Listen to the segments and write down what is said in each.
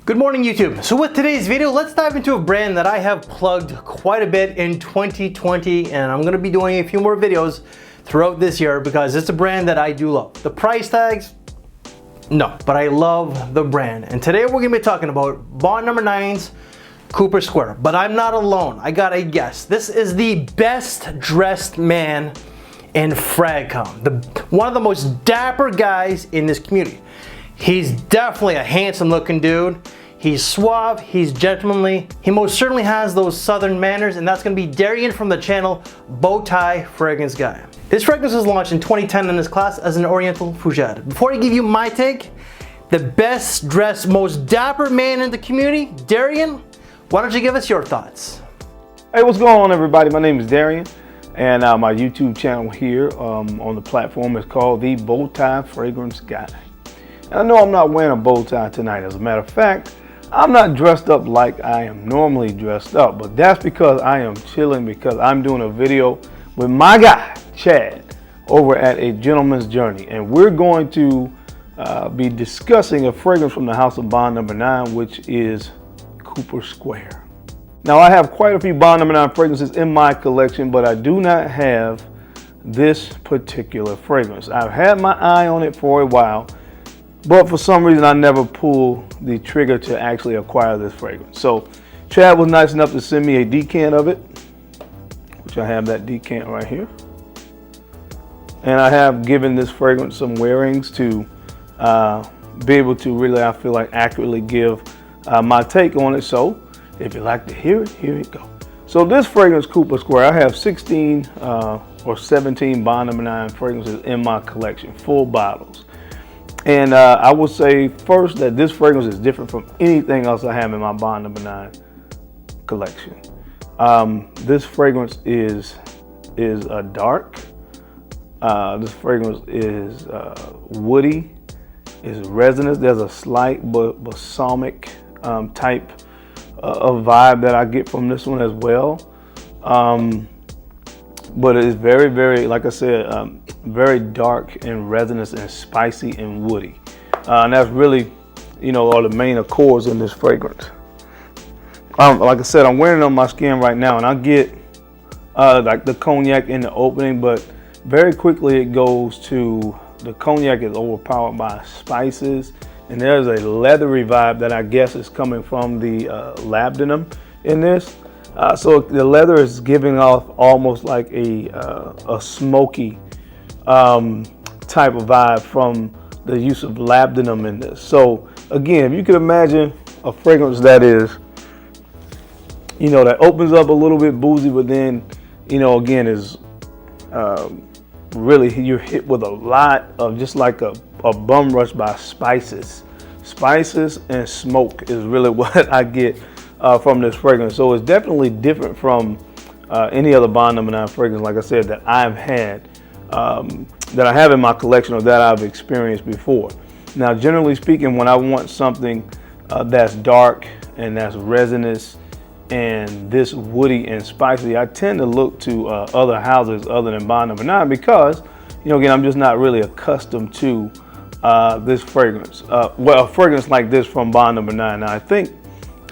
Good morning, YouTube. So with today's video, let's dive into a brand that I have plugged quite a bit in 2020, and I'm gonna be doing a few more videos throughout this year because it's a brand that I do love. The price tags, no, but I love the brand. And today we're gonna be talking about Bond No. 9's Cooper Square. But I'm not alone, I got a guest. This is the best dressed man in Fragcom. One of the most dapper guys in this community. He's definitely a handsome looking dude. He's suave, he's gentlemanly. He most certainly has those southern manners, and that's gonna be Darian from the channel Bowtie Fragrance Guy. This fragrance was launched in 2010 in this class as an Oriental Fougere. Before I give you my take, the best dressed, most dapper man in the community, Darian, why don't you give us your thoughts? Hey, what's going on, everybody? My name is Darian, and my YouTube channel here on the platform is called the Bowtie Fragrance Guy. And I know I'm not wearing a bow tie tonight. As a matter of fact, I'm not dressed up like I am normally dressed up, but that's because I am chilling because I'm doing a video with my guy, Chad, over at A Gentleman's Journey. And we're going to be discussing a fragrance from the house of Bond No. 9, which is Cooper Square. Now, I have quite a few Bond No. 9 fragrances in my collection, but I do not have this particular fragrance. I've had my eye on it for a while, but for some reason I never pulled the trigger to actually acquire this fragrance. So Chad was nice enough to send me a decant of it, which I have that decant right here. And I have given this fragrance some wearings to be able to really, I feel like, accurately give my take on it. So if you'd like to hear it, here it go. So this fragrance, Cooper Square, I have 16 or 17 Bond No. 9 fragrances in my collection, full bottles. And I will say first that this fragrance is different from anything else I have in my Bond No. 9 collection. This fragrance is dark. This fragrance is woody, is resinous. There's a slight balsamic type of vibe that I get from this one as well. But it is very, very, like I said, very dark and resinous and spicy and woody. And that's really, are the main accords in this fragrance. Like I said, I'm wearing it on my skin right now, and I get like the cognac in the opening, but very quickly it goes to the cognac is overpowered by spices, and there's a leathery vibe that I guess is coming from the labdanum in this. So the leather is giving off almost like a smoky type of vibe from the use of labdanum in this. So again, if you could imagine a fragrance that is, that opens up a little bit boozy, but then, again is really you're hit with a lot of just like a bum rush by spices. Spices and smoke is really what I get from this fragrance. So it's definitely different from any other Bond No. 9 fragrance, like I said, that I've had, that I have in my collection or that I've experienced before. Now, generally speaking, when I want something that's dark and that's resinous and this woody and spicy, I tend to look to other houses other than Bond No. 9 because, again, I'm just not really accustomed to this fragrance. Well, a fragrance like this from Bond No. 9. Now, I think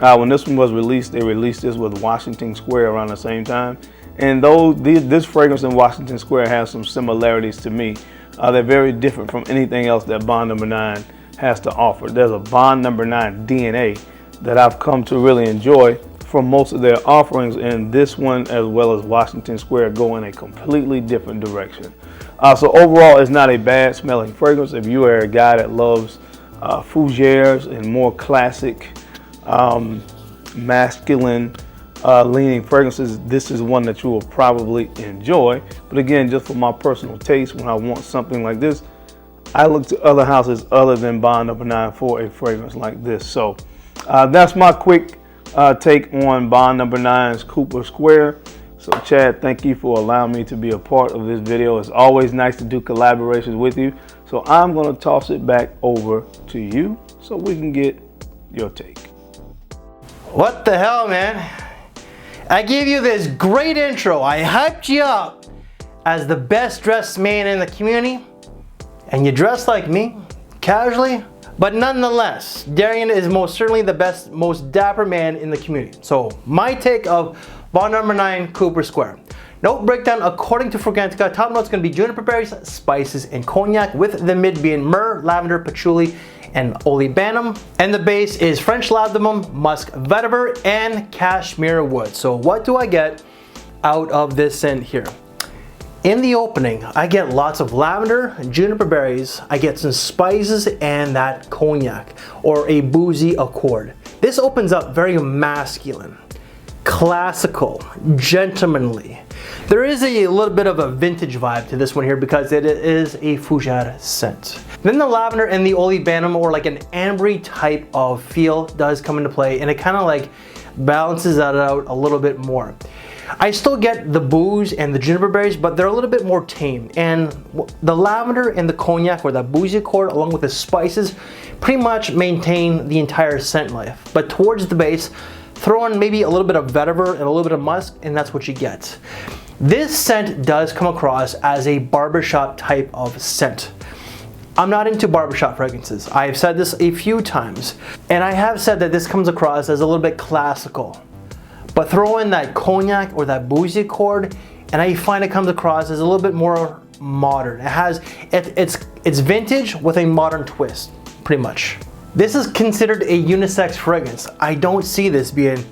when this one was released, they released this with Washington Square around the same time. And this fragrance in Washington Square has some similarities to me. They're very different from anything else that Bond No. 9 has to offer. There's a Bond No. 9 DNA that I've come to really enjoy from most of their offerings, and this one as well as Washington Square go in a completely different direction. So overall, it's not a bad smelling fragrance. If you are a guy that loves fougères and more classic masculine leaning fragrances, this is one that you will probably enjoy. But again, just for my personal taste, when I want something like this, I look to other houses other than Bond No. 9 for a fragrance like this. So that's my quick take on Bond No. 9's Cooper Square. So Chad, thank you for allowing me to be a part of this video. It's always nice to do collaborations with you. So I'm going to toss it back over to you so we can get your take. What the hell, man? I gave you this great intro. I hyped you up as the best dressed man in the community, and you dress like me, casually, But nonetheless, Darian is most certainly the best, most dapper man in the community. So my take of Bond number 9 Cooper Square. Note breakdown according to Fragrantica. Top notes going to be juniper berries, spices, and cognac, with the mid being myrrh, lavender, patchouli, and olibanum. And the base is French ladamum, musk vetiver, and cashmere wood. So what do I get out of this scent here? In the opening, I get lots of lavender, juniper berries, I get some spices, and that cognac, or a boozy accord. This opens up very masculine, classical, gentlemanly. There is a little bit of a vintage vibe to this one here because it is a fougere scent. Then the lavender and the olibanum, or like an ambery type of feel, does come into play, and it kind of like balances that out a little bit more. I still get the booze and the juniper berries, but they're a little bit more tame. And the lavender and the cognac, or that boozy accord, along with the spices, pretty much maintain the entire scent life. But towards the base, throw in maybe a little bit of vetiver and a little bit of musk, and that's what you get. This scent does come across as a barbershop type of scent. I'm not into barbershop fragrances. I've said this a few times, and I have said that this comes across as a little bit classical. But throw in that cognac or that boozy accord, and I find it comes across as a little bit more modern. It's vintage with a modern twist, pretty much. This is considered a unisex fragrance. I don't see this being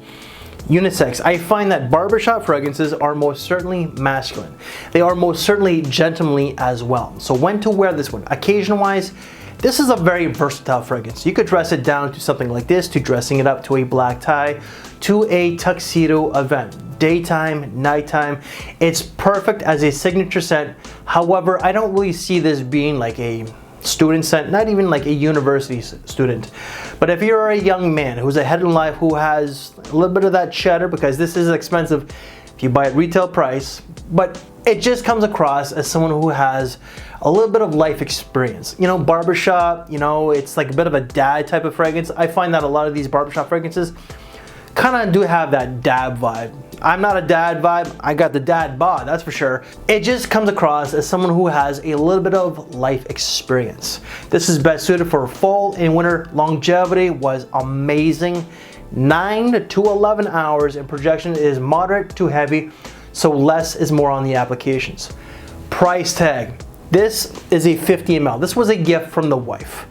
unisex. I find that barbershop fragrances are most certainly masculine. They are most certainly gentlemanly as well. So when to wear this one? Occasion-wise, this is a very versatile fragrance. You could dress it down to something like this, to dressing it up to a black tie, to a tuxedo event. Daytime, nighttime, it's perfect as a signature scent. However, I don't really see this being like a student scent, not even like a university student. But if you're a young man who's ahead in life, who has a little bit of that cheddar, because this is expensive if you buy it retail price, but it just comes across as someone who has a little bit of life experience. You know, barbershop, you know, it's like a bit of a dad type of fragrance. I find that a lot of these barbershop fragrances kind of do have that dad vibe. I'm not a dad vibe, I got the dad bod, that's for sure. It just comes across as someone who has a little bit of life experience. This is best suited for fall and winter. Longevity was amazing. 9 to 11 hours, and projection is moderate to heavy, so less is more on the applications. Price tag. This is a 50 ml. This was a gift from the wife.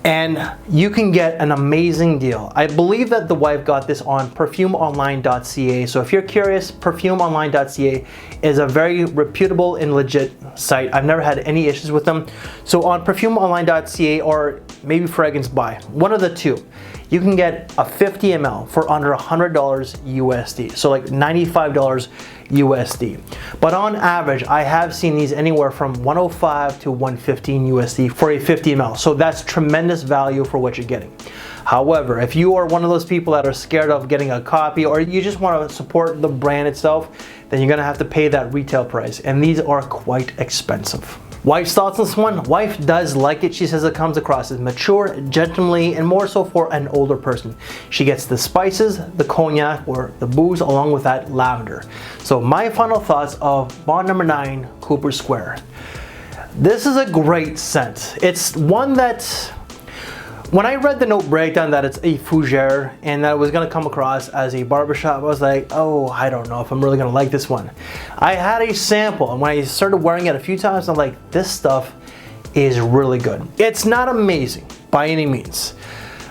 And you can get an amazing deal. I believe that the wife got this on perfumeonline.ca. So if you're curious, perfumeonline.ca is a very reputable and legit site. I've never had any issues with them. So on perfumeonline.ca, or maybe Fragrance Buy, one of the two, you can get a 50 ml for under $100 USD. So like $95 USD. But on average, I have seen these anywhere from 105 to 115 USD for a 50 ml. So that's tremendous value for what you're getting. However, if you are one of those people that are scared of getting a copy, or you just want to support the brand itself, then you're gonna have to pay that retail price. And these are quite expensive. Wife's thoughts on this one? Wife does like it. She says it comes across as mature, gentlemanly, and more so for an older person. She gets the spices, the cognac, or the booze, along with that lavender. So my final thoughts of Bond number 9 Cooper Square. This is a great scent. It's one that, when I read the note breakdown that it's a fougere and that it was gonna come across as a barbershop, I was like, oh, I don't know if I'm really gonna like this one. I had a sample, and when I started wearing it a few times, I'm like, this stuff is really good. It's not amazing by any means,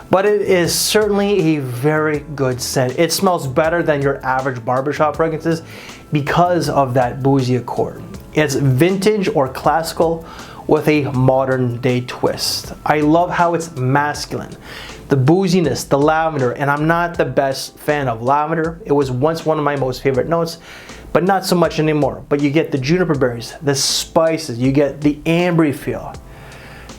but it is certainly a very good scent. It smells better than your average barbershop fragrances because of that boozy accord. It's vintage or classical with a modern day twist. I love how it's masculine. The booziness, the lavender, and I'm not the best fan of lavender. It was once one of my most favorite notes, but not so much anymore. But you get the juniper berries, the spices, you get the ambery feel.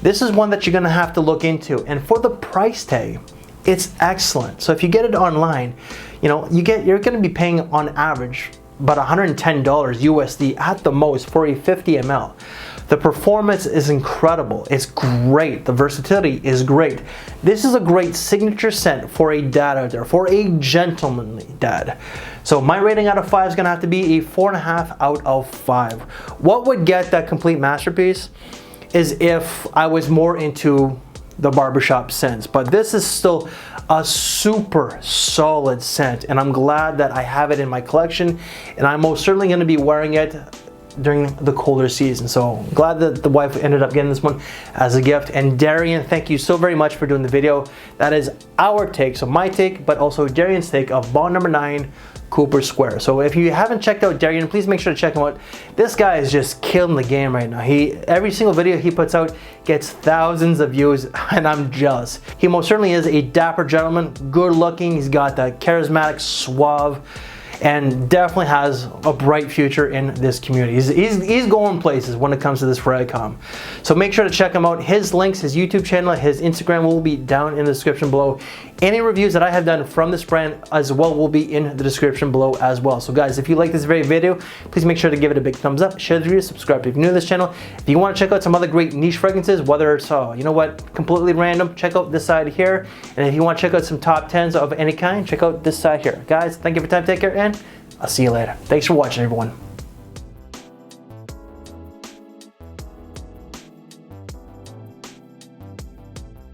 This is one that you're gonna have to look into. And for the price tag, it's excellent. So if you get it online, you know, you're gonna be paying on average about $110 USD at the most for a 50 ml. The performance is incredible. It's great. The versatility is great. This is a great signature scent for a dad out there, for a gentlemanly dad. So my rating out of 5 is gonna have to be a 4.5 out of 5. What would get that complete masterpiece is if I was more into the barbershop scents, but this is still a super solid scent, and I'm glad that I have it in my collection, and I'm most certainly going to be wearing it during the colder season. So glad that the wife ended up getting this one as a gift. And Darian, thank you so very much for doing the video. That is our take, so my take, but also Darian's take of Bond number 9 Cooper Square. So if you haven't checked out Darian, please make sure to check him out. This guy is just killing the game right now. Every single video he puts out gets thousands of views, and I'm jealous. He most certainly is a dapper gentleman, good looking. He's got that charismatic, suave, and definitely has a bright future in this community. He's going places when it comes to this Fragcom. So make sure to check him out. His links, his YouTube channel, his Instagram will be down in the description below. Any reviews that I have done from this brand as well will be in the description below as well. So guys, if you like this very video, please make sure to give it a big thumbs up, share the video, subscribe if you're new to this channel. If you want to check out some other great niche fragrances, whether it's, you know what, completely random, check out this side here. And if you want to check out some top 10s of any kind, check out this side here. Guys, thank you for your time, take care, and I'll see you later. Thanks for watching, everyone.